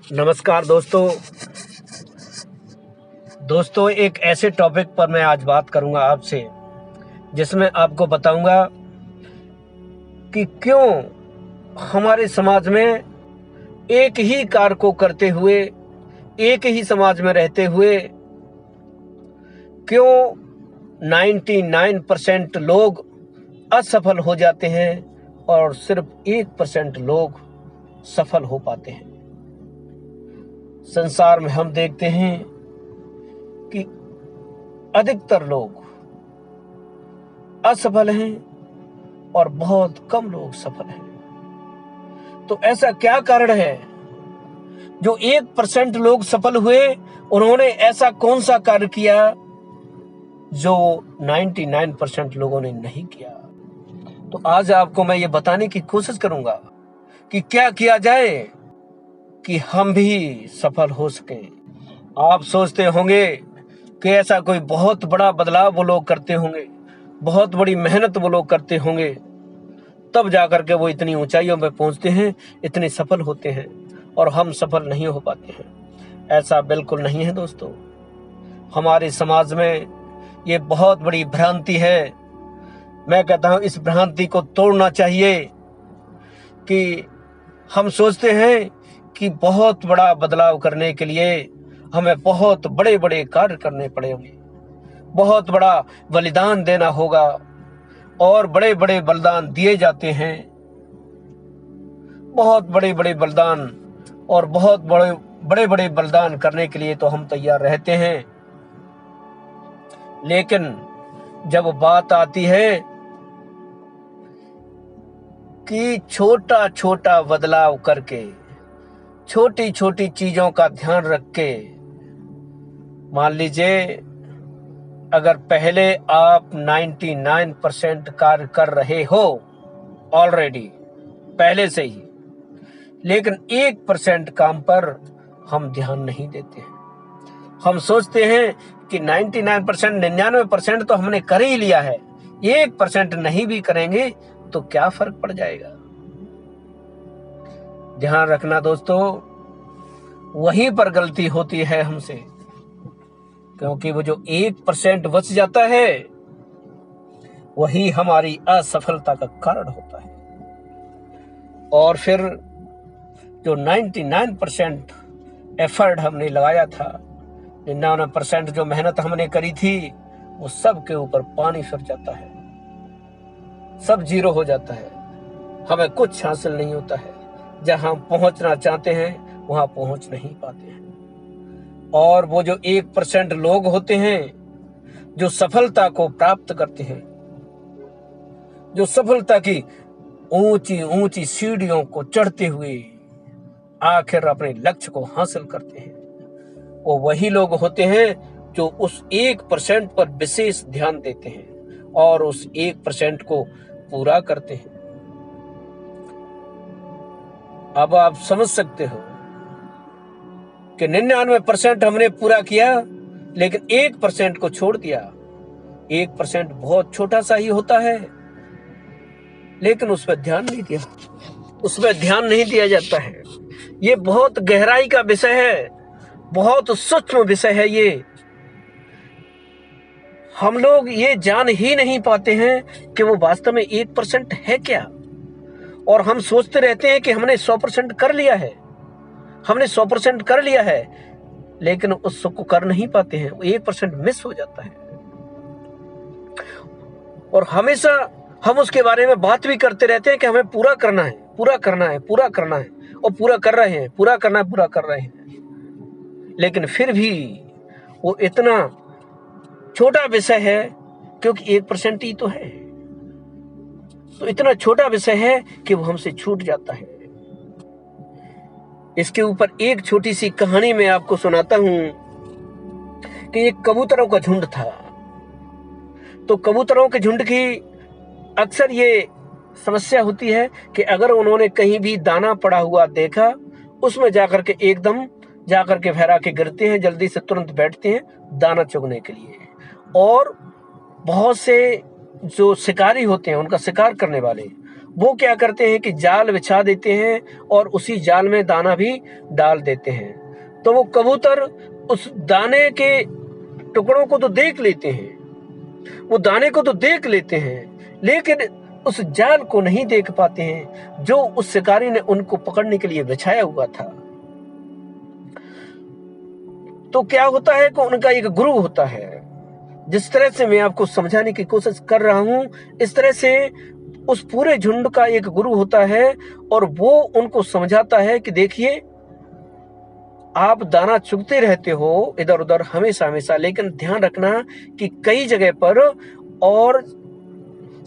नमस्कार दोस्तों एक ऐसे टॉपिक पर मैं आज बात करूंगा आपसे जिसमें आपको बताऊंगा कि क्यों हमारे समाज में एक ही कार्य को करते हुए, एक ही समाज में रहते हुए क्यों 99% लोग असफल हो जाते हैं और सिर्फ 1% लोग सफल हो पाते हैं। संसार में हम देखते हैं कि अधिकतर लोग असफल हैं और बहुत कम लोग सफल हैं। तो ऐसा क्या कारण है जो 1% लोग सफल हुए? उन्होंने ऐसा कौन सा कार्य किया जो 99% लोगों ने नहीं किया? तो आज आपको मैं ये बताने की कोशिश करूंगा कि क्या किया जाए कि हम भी सफल हो सकें। आप सोचते होंगे कि ऐसा कोई बहुत बड़ा बदलाव वो लोग करते होंगे, बहुत बड़ी मेहनत वो लोग करते होंगे, तब जाकर के वो इतनी ऊंचाइयों में पहुंचते हैं, इतने सफल होते हैं, और हम सफल नहीं हो पाते हैं। ऐसा बिल्कुल नहीं है दोस्तों। हमारे समाज में ये बहुत बड़ी भ्रांति है। मैं कहता हूं इस भ्रांति को तोड़ना चाहिए कि हम सोचते हैं कि बहुत बड़ा बदलाव करने के लिए हमें बहुत बड़े बड़े कार्य करने पड़ेंगे, बहुत बड़ा बलिदान देना होगा, और बड़े बड़े बलिदान दिए जाते हैं। बहुत बड़े बड़े बलिदान और बहुत बड़े बड़े बलिदान करने के लिए तो हम तैयार रहते हैं, लेकिन जब बात आती है कि छोटा छोटा बदलाव करके, छोटी छोटी चीजों का ध्यान रख के, मान लीजिए अगर पहले आप 99% कार्य कर रहे हो ऑलरेडी पहले से ही, लेकिन 1% काम पर हम ध्यान नहीं देते हैं। हम सोचते हैं कि 99% तो हमने कर ही लिया है, 1% नहीं भी करेंगे तो क्या फर्क पड़ जाएगा। ध्यान रखना दोस्तों, वहीं पर गलती होती है हमसे, क्योंकि वो जो 1% बच जाता है वही हमारी असफलता का कारण होता है। और फिर जो 99% एफर्ट हमने लगाया था, 99% जो मेहनत हमने करी थी, वो सब के ऊपर पानी फिर जाता है, सब जीरो हो जाता है। हमें कुछ हासिल नहीं होता है। जहां हम पहुंचना चाहते हैं वहां पहुंच नहीं पाते हैं। और वो जो 1% लोग होते हैं जो सफलता को प्राप्त करते हैं, जो सफलता की ऊंची ऊंची सीढ़ियों को चढ़ते हुए आखिर अपने लक्ष्य को हासिल करते हैं, वो वही लोग होते हैं जो उस 1% पर विशेष ध्यान देते हैं और उस 1% को पूरा करते हैं। अब आप समझ सकते हो कि 99% हमने पूरा किया, लेकिन 1% को छोड़ दिया। 1% बहुत छोटा सा ही होता है, लेकिन उस पर ध्यान नहीं दिया, उसमें ध्यान नहीं दिया जाता है। ये बहुत गहराई का विषय है, बहुत सूक्ष्म विषय है ये। हम लोग ये जान ही नहीं पाते हैं कि वो वास्तव में 1% है क्या। और हम सोचते रहते हैं कि हमने 100% कर लिया है, हमने 100% कर लिया है, लेकिन उसको कर नहीं पाते हैं। वो 1% मिस हो जाता है। और हमेशा हम उसके बारे में बात भी करते रहते हैं कि हमें पूरा करना है, पूरा करना है, पूरा करना है, और पूरा कर रहे हैं, पूरा करना है, पूरा कर रहे हैं। लेकिन फिर भी वो इतना छोटा विषय है, क्योंकि 1% ही तो है, तो इतना छोटा विषय है कि वो हमसे छूट जाता है। इसके ऊपर एक छोटी सी कहानी मैं आपको सुनाता हूं कि एक कबूतरों का झुंड था। तो कबूतरों के झुंड की अक्सर ये समस्या होती है कि अगर उन्होंने कहीं भी दाना पड़ा हुआ देखा, उसमें जाकर के एकदम जाकर के फहरा के गिरते हैं, जल्दी से तुरंत बैठते हैं दाना चुगने के लिए। और बहुत से जो शिकारी होते हैं, उनका शिकार करने वाले, वो क्या करते हैं कि जाल बिछा देते हैं और उसी जाल में दाना भी डाल देते हैं। तो वो कबूतर उस दाने के टुकड़ों को तो देख लेते हैं, वो दाने को तो देख लेते हैं, लेकिन उस जाल को नहीं देख पाते हैं जो उस शिकारी ने उनको पकड़ने के लिए बिछाया हुआ था। तो क्या होता है कि उनका एक गुरु होता है। जिस तरह से मैं आपको समझाने की कोशिश कर रहा हूं, इस तरह से उस पूरे झुंड का एक गुरु होता है और वो उनको समझाता है कि देखिए, आप दाना चुगते रहते हो इधर उधर हमेशा हमेशा, लेकिन ध्यान रखना कि कई जगह पर और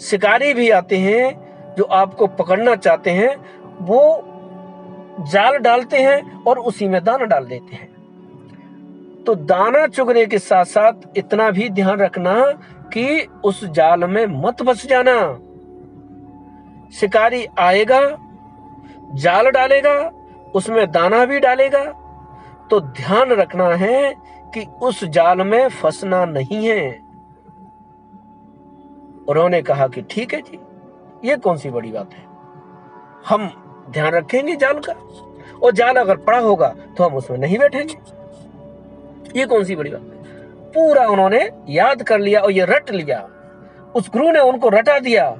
शिकारी भी आते हैं जो आपको पकड़ना चाहते हैं, वो जाल डालते हैं और उसी में दाना डाल देते हैं। तो दाना चुगने के साथ साथ इतना भी ध्यान रखना कि उस जाल में मत फंस जाना। शिकारी आएगा, जाल डालेगा, उसमें दाना भी डालेगा, तो ध्यान रखना है कि उस जाल में फंसना नहीं है। उन्होंने कहा कि ठीक है जी, ये कौन सी बड़ी बात है, हम ध्यान रखेंगे जाल का, और जाल अगर पड़ा होगा तो हम उसमें नहीं बैठेंगे, ये कौन सी बड़ी बात है। पूरा उन्होंने याद कर लिया और ये रट लिया। उस गुरु ने उनको रटा दिया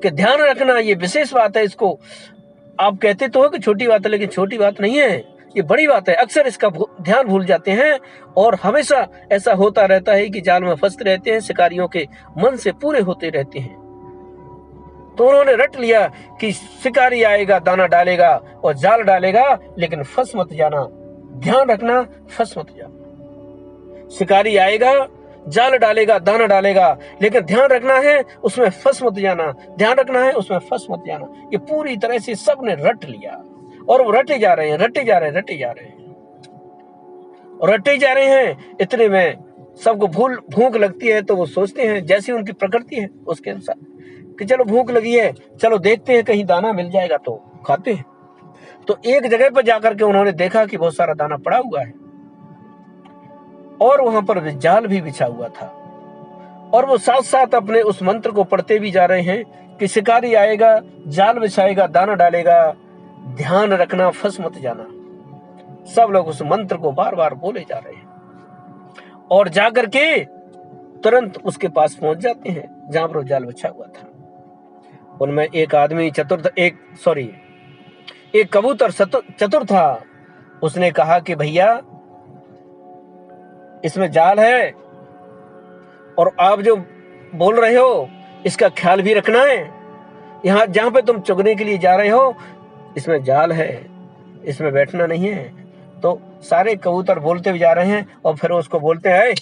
कि ध्यान रखना, ये विशेष बात है। इसको आप कहते तो हो कि छोटी बात है, लेकिन छोटी बात नहीं है, ये बड़ी बात है। अक्सर इसका ध्यान भूल जाते हैं और हमेशा ऐसा होता रहता है कि जाल में फंसते रहते हैं, शिकारियों के मन से पूरे होते रहते हैं। तो उन्होंने रट लिया कि शिकारी आएगा, दाना डालेगा और जाल डालेगा, लेकिन फंस मत जाना, ध्यान रखना, फंस मत जाना। शिकारी आएगा, जाल डालेगा, दाना डालेगा, लेकिन ध्यान रखना है उसमें फंस मत जाना, ध्यान रखना है उसमें फंस मत जाना। ये पूरी तरह से सबने रट लिया और वो रटे जा रहे हैं, रटे जा रहे हैं, रटे जा रहे हैं और रटे जा रहे हैं। इतने में सबको भूख लगती है, तो वो सोचते हैं जैसी उनकी प्रकृति है उसके अनुसार कि चलो भूख लगी है, चलो देखते हैं कहीं दाना मिल जाएगा तो खाते हैं। तो एक जगह पर जाकर के उन्होंने देखा कि बहुत सारा दाना पड़ा हुआ है और वहां पर जाल भी बिछा हुआ था, और वो साथ साथ अपने उस मंत्र को पढ़ते भी जा रहे हैं कि शिकारी आएगा, जाल बिछाएगा, दाना डालेगा, ध्यान रखना, फंस मत जाना। सब लोग उस मंत्र को बार बार बोले जा रहे हैं और जाकर के तुरंत उसके पास पहुंच जाते हैं जहां पर जाल बिछा हुआ था। उनमें एक आदमी एक कबूतर चतुर था। उसने कहा कि भैया, इसमें जाल है और आप जो बोल रहे हो इसका ख्याल भी रखना है। यहां जहां पे तुम चुगने के लिए जा रहे हो इसमें जाल है, इसमें बैठना नहीं है। तो सारे कबूतर बोलते भी जा रहे हैं और फिर उसको बोलते हैं,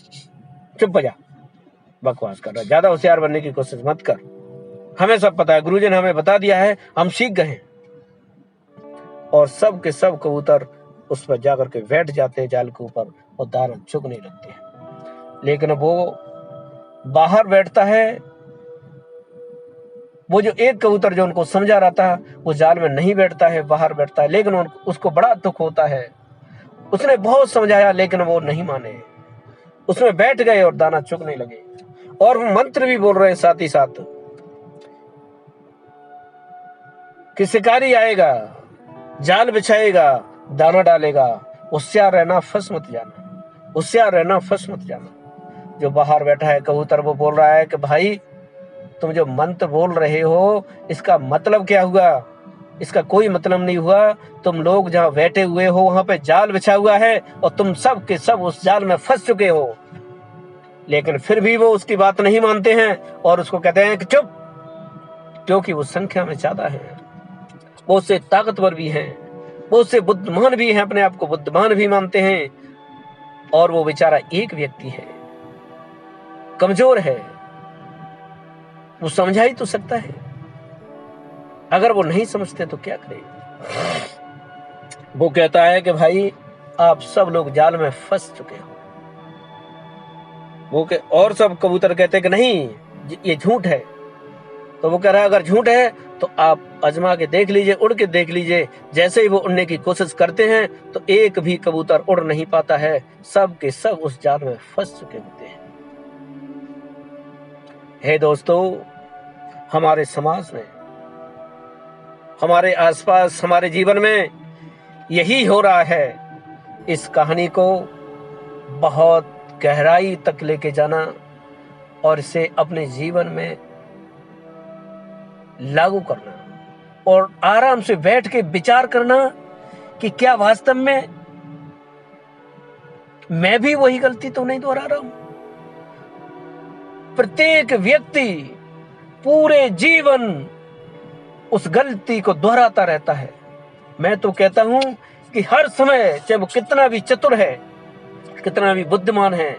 चुप हो जा, बकवास कर रहा, ज्यादा होशियार बनने की कोशिश मत कर, हमें सब पता है, गुरुजी ने हमें बता दिया है, हम सीख गए हैं। और सब के सब कबूतर उस पर जाकर के बैठ जाते हैं जाल के ऊपर और दाना चुगने लगते हैं। लेकिन वो बाहर बैठता है, वो जो एक कबूतर जो उनको समझा रहा था वो जाल में नहीं बैठता है, बाहर बैठता है। लेकिन उसको बड़ा दुख होता है। उसने बहुत समझाया लेकिन वो नहीं माने, उसमें बैठ गए और दाना चुगने लगे और वो मंत्र भी बोल रहे हैं साथ ही साथ कि शिकारी आएगा, जाल बिछाएगा, दाना डालेगा, होशियार रहना, फंस मत जाना, होशियार रहना, फंस मत जाना। जो बाहर बैठा है कबूतर वो बोल रहा है कि भाई, तुम जो मंत्र बोल रहे हो इसका मतलब क्या हुआ? इसका कोई मतलब नहीं हुआ। तुम लोग जहां बैठे हुए हो वहां पे जाल बिछा हुआ है और तुम सब के सब उस जाल में फंस चुके हो। लेकिन फिर भी वो उसकी बात नहीं मानते हैं और उसको कहते हैं कि चुप, क्योंकि वो संख्या में ज्यादा है, वो उससे ताकतवर भी हैं, वो उससे बुद्धिमान भी हैं, अपने आप को बुद्धिमान भी मानते हैं। और वो बेचारा एक व्यक्ति है, कमजोर है, वो समझा ही तो सकता है। अगर वो नहीं समझते तो क्या करें? वो कहता है कि भाई, आप सब लोग जाल में फंस चुके हो। और सब कबूतर कहते हैं कि नहीं, ये झूठ है। तो वो कह रहा है अगर झूठ है तो आप आजमा के देख लीजिए, उड़ के देख लीजिए। जैसे ही वो उड़ने की कोशिश करते हैं तो एक भी कबूतर उड़ नहीं पाता है, सब के सब उस जाल में फंस चुके होते हैं। हे दोस्तों, हमारे समाज में हमारे आसपास, हमारे जीवन में यही हो रहा है। इस कहानी को बहुत गहराई तक लेके जाना और इसे अपने जीवन में लागू करना और आराम से बैठ के विचार करना कि क्या वास्तव में मैं भी वही गलती तो नहीं दोहरा रहा हूं। प्रत्येक व्यक्ति पूरे जीवन उस गलती को दोहराता रहता है। मैं तो कहता हूं कि हर समय, चाहे वो कितना भी चतुर है, कितना भी बुद्धिमान है,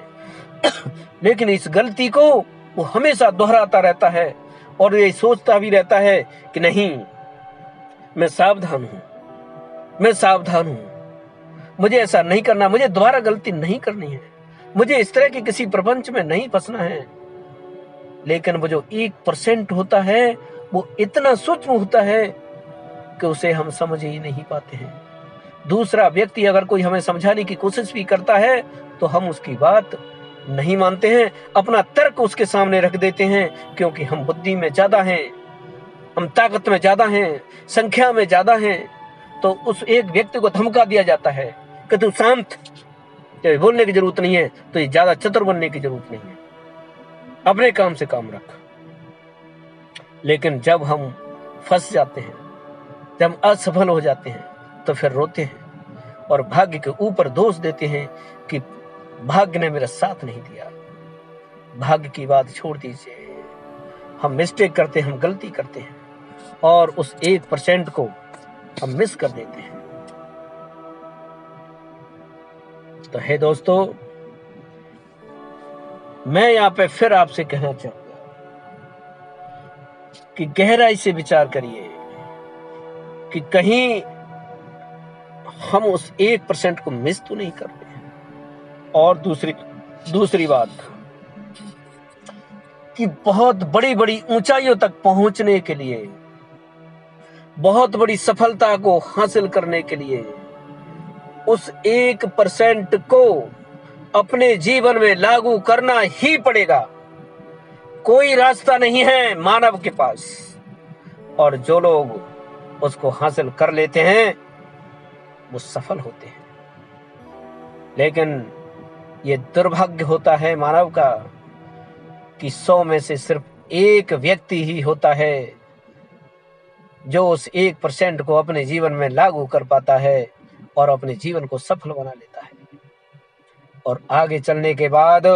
लेकिन इस गलती को वो हमेशा दोहराता रहता है और ये सोचता भी रहता है कि नहीं, मैं सावधान हूं, मैं सावधान हूं, मुझे ऐसा नहीं करना, मुझे दोबारा गलती नहीं करनी है, मुझे इस तरह के किसी प्रपंच में नहीं फंसना है। लेकिन वो जो 1% होता है वो इतना सूक्ष्म होता है कि उसे हम समझ ही नहीं पाते हैं। दूसरा व्यक्ति अगर कोई हमें समझाने की कोशिश भी करता है तो हम उसकी बात नहीं मानते हैं, अपना तर्क उसके सामने रख देते हैं, क्योंकि हम बुद्धि में ज्यादा हैं, हम ताकत में ज्यादा हैं, संख्या में ज्यादा हैं। तो उस एक व्यक्ति को धमका दिया जाता है कि तू शांत, बोलने की जरूरत नहीं है, तो ये ज्यादा चतुर बनने की जरूरत नहीं है, अपने काम से काम रख। लेकिन जब हम फंस जाते हैं, जब हम असफल हो जाते हैं, तो फिर रोते हैं और भाग्य के ऊपर दोष देते हैं कि भाग्य ने मेरा साथ नहीं दिया। भाग्य की बात छोड़ दीजिए, हम मिस्टेक करते हैं, हम गलती करते हैं और उस 1% को हम मिस कर देते हैं। तो हे दोस्तों, मैं यहां पे फिर आपसे कहना चाहूंगा कि गहराई से विचार करिए कि कहीं हम उस 1% को मिस तो नहीं कर रहे हैं। और दूसरी बात कि बहुत बड़ी बड़ी ऊंचाइयों तक पहुंचने के लिए, बहुत बड़ी सफलता को हासिल करने के लिए उस 1% को अपने जीवन में लागू करना ही पड़ेगा। कोई रास्ता नहीं है मानव के पास। और जो लोग उसको हासिल कर लेते हैं वो सफल होते हैं। लेकिन ये दुर्भाग्य होता है मानव का कि 100 में से सिर्फ एक व्यक्ति ही होता है जो उस 1% को अपने जीवन में लागू कर पाता है और अपने जीवन को सफल बना लेता है। और आगे चलने के बाद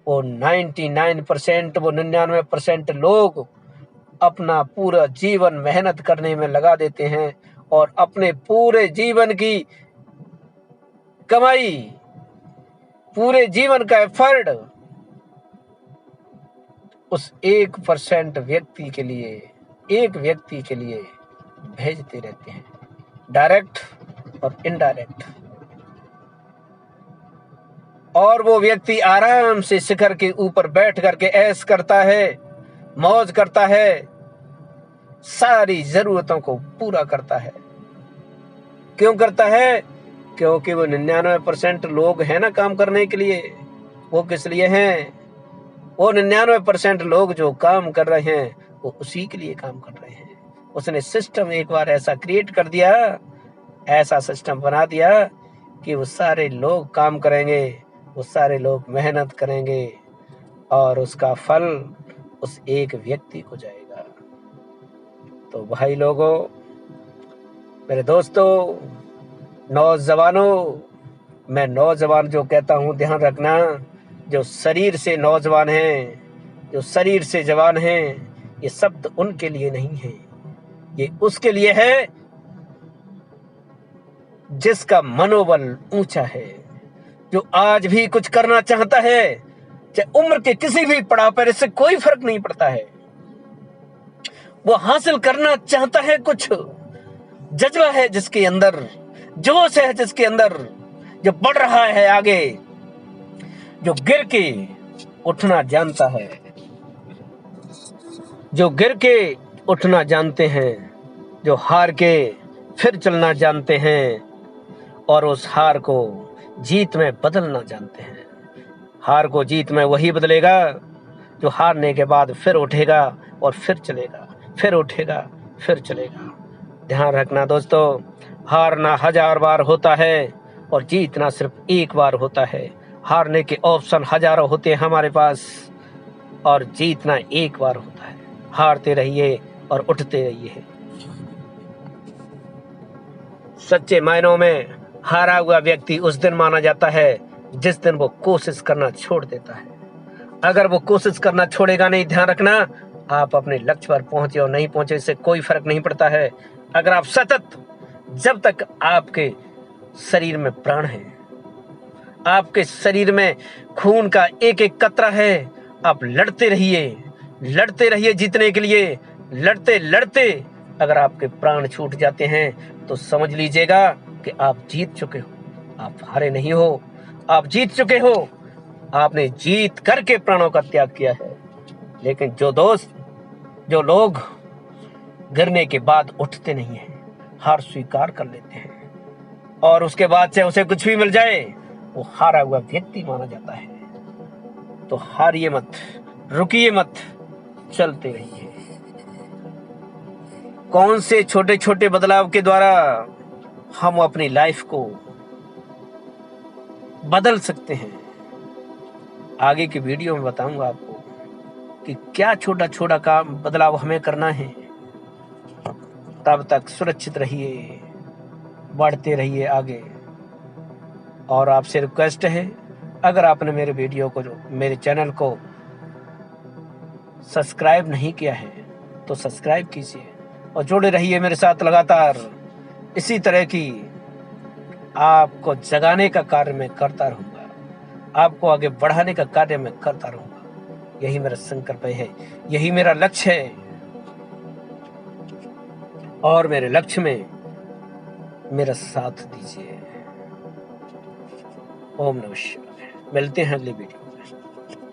वो 99%, वो 99% लोग अपना पूरा जीवन मेहनत करने में लगा देते हैं और अपने पूरे जीवन की कमाई, पूरे जीवन का एफर्ट उस 1% व्यक्ति के लिए, एक व्यक्ति के लिए भेजते रहते हैं, डायरेक्ट और इनडायरेक्ट। और वो व्यक्ति आराम से शिखर के ऊपर बैठ करके ऐश करता है, मौज करता है, सारी जरूरतों को पूरा करता है। क्यों करता है? क्योंकि वो 99% लोग हैं ना काम करने के लिए। वो किस लिए हैं? वो 99% लोग जो काम कर रहे हैं वो उसी के लिए काम कर रहे हैं। उसने सिस्टम एक बार ऐसा क्रिएट कर दिया, ऐसा सिस्टम बना दिया कि वो सारे लोग काम करेंगे, वो सारे लोग मेहनत करेंगे और उसका फल उस एक व्यक्ति को जाएगा। तो भाई लोगों, मेरे दोस्तों, नौजवानों, मैं नौजवान जो कहता हूं ध्यान रखना, जो शरीर से नौजवान हैं, जो शरीर से जवान हैं, ये शब्द उनके लिए नहीं है, ये उसके लिए है जिसका मनोबल ऊंचा है, जो आज भी कुछ करना चाहता है, चाहे उम्र के किसी भी पड़ाव पर, इससे कोई फर्क नहीं पड़ता है। वो हासिल करना चाहता है, कुछ जज्बा है जिसके अंदर, जोश है जिसके अंदर, जो बढ़ रहा है आगे, जो गिर के उठना जानता है, जो गिर के उठना जानते हैं, जो हार के फिर चलना जानते हैं और उस हार को जीत में बदलना जानते हैं। हार को जीत में वही बदलेगा जो हारने के बाद फिर उठेगा और फिर चलेगा, फिर उठेगा फिर चलेगा। ध्यान रखना दोस्तों, हारना 1000 बार होता है और जीतना सिर्फ एक बार होता है। हारने के ऑप्शन हजारों होते हैं हमारे पास और जीतना एक बार होता है। हारते रहिए और उठते रहिए। सच्चे मायनों में हारा हुआ व्यक्ति उस दिन माना जाता है जिस दिन वो कोशिश करना छोड़ देता है। अगर वो कोशिश करना छोड़ेगा नहीं, ध्यान रखना, आप अपने लक्ष्य पर पहुंचे और नहीं पहुंचे इससे कोई फर्क नहीं पड़ता है। अगर आप सतत, जब तक आपके शरीर में प्राण है, आपके शरीर में खून का एक एक कतरा है, आप लड़ते रहिए जीतने के लिए। लड़ते लड़ते अगर आपके प्राण छूट जाते हैं तो समझ लीजिएगा कि आप जीत चुके हो, आप हारे नहीं हो, आप जीत चुके हो। आपने जीत करके प्राणों का त्याग किया है। लेकिन जो लोग गिरने के बाद उठते नहीं हैं, हार स्वीकार कर लेते हैं और उसके बाद से उसे कुछ भी मिल जाए वो हारा हुआ व्यक्ति माना जाता है। तो हारिए मत, रुकिए मत, चलते रहिए। कौन से छोटे छोटे बदलाव के द्वारा हम अपनी लाइफ को बदल सकते हैं, आगे की वीडियो में बताऊंगा आपको कि क्या छोटा छोटा काम बदलाव हमें करना है। तब तक सुरक्षित रहिए, बढ़ते रहिए आगे। और आपसे रिक्वेस्ट है, अगर आपने मेरे वीडियो को, मेरे चैनल को सब्सक्राइब नहीं किया है तो सब्सक्राइब कीजिए और जुड़े रहिए मेरे साथ लगातार। इसी तरह की आपको जगाने का कार्य मैं करता रहूंगा, आपको आगे बढ़ाने का कार्य मैं करता रहूंगा। यही मेरा संकल्प है, यही मेरा लक्ष्य है और मेरे लक्ष्य में मेरा साथ दीजिए। ओम नमः शिवाय। मिलते हैं अगली वीडियो में।